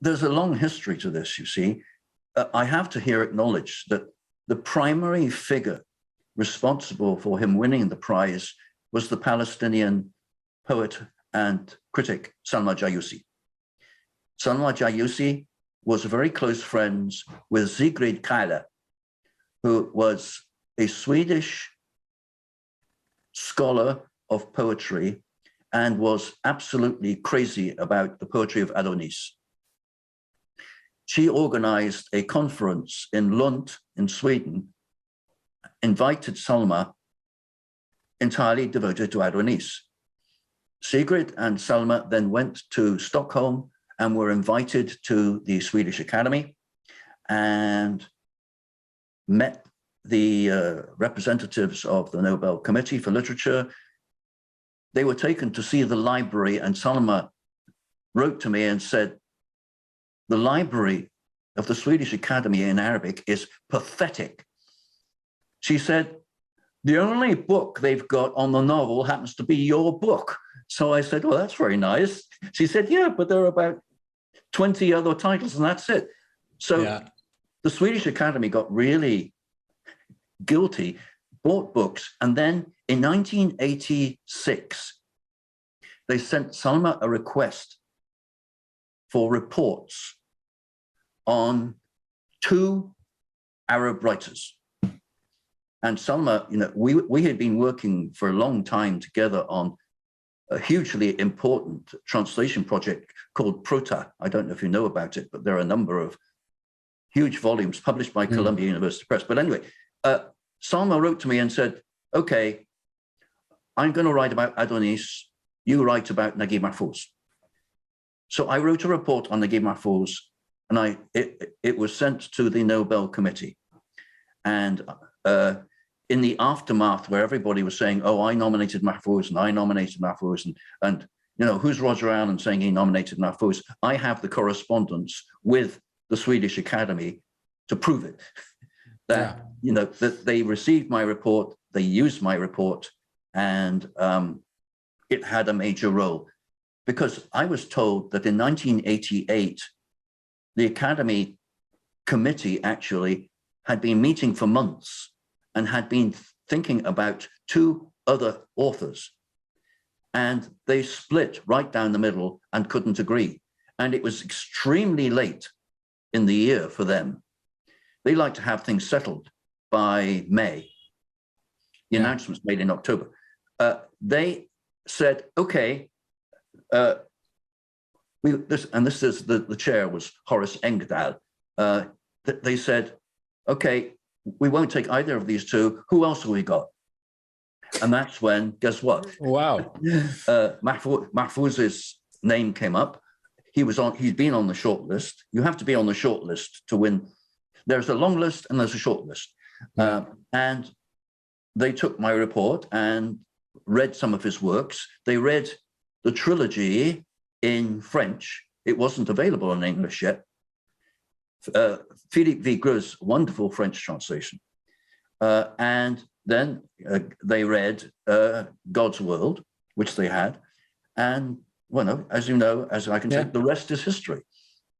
there's a long history to this, you see. I have to here acknowledge that the primary figure responsible for him winning the prize was the Palestinian poet and critic Salma Jayusi. Salma Jayusi was very close friends with Sigrid Kailer, who was a Swedish scholar of poetry and was absolutely crazy about the poetry of Adonis. She organized a conference in Lund in Sweden, invited Salma, entirely devoted to Adonis. Sigrid and Salma then went to Stockholm and were invited to the Swedish Academy and met the representatives of the Nobel Committee for Literature. They were taken to see the library, and Salma wrote to me and said, the library of the Swedish Academy in Arabic is pathetic. She said, the only book they've got on the novel happens to be your book. So I said, well, that's very nice. She said, yeah, but there are about 20 other titles and that's it. So the Swedish Academy got really guilty, bought books, and then in 1986, they sent Salma a request for reports on 2 Arab writers. And Salma, we had been working for a long time together on a hugely important translation project called Prota. I don't know if you know about it, but there are a number of huge volumes published by Columbia University Press. But anyway, Salma wrote to me and said, okay, I'm going to write about Adonis. You write about Naguib Mahfouz. So I wrote a report on Naguib Mahfouz, and it was sent to the Nobel Committee. And in the aftermath, where everybody was saying, oh, I nominated Mahfouz and I nominated Mahfouz, and who's Roger Allen saying he nominated Mahfouz? I have the correspondence with the Swedish Academy to prove it. That that they received my report, they used my report, and it had a major role. Because I was told that in 1988, the Academy Committee actually had been meeting for months and had been thinking about 2 other authors. And they split right down the middle and couldn't agree. And it was extremely late in the year for them. They like to have things settled by May. The announcement's made in October. They said, okay, this is the chair was Horace Engdahl. They said, okay, we won't take either of these 2. Who else have we got? And that's when, guess what? Wow. Mahfouz's name came up. He's been on the short list. You have to be on the short list to win. There's a long list and there's a short list. And they took my report and read some of his works. They read the trilogy in French. It wasn't available in English yet. Philippe Vigreux's wonderful French translation. And then they read God's World, which they had. And, as you know, as I can say, the rest is history.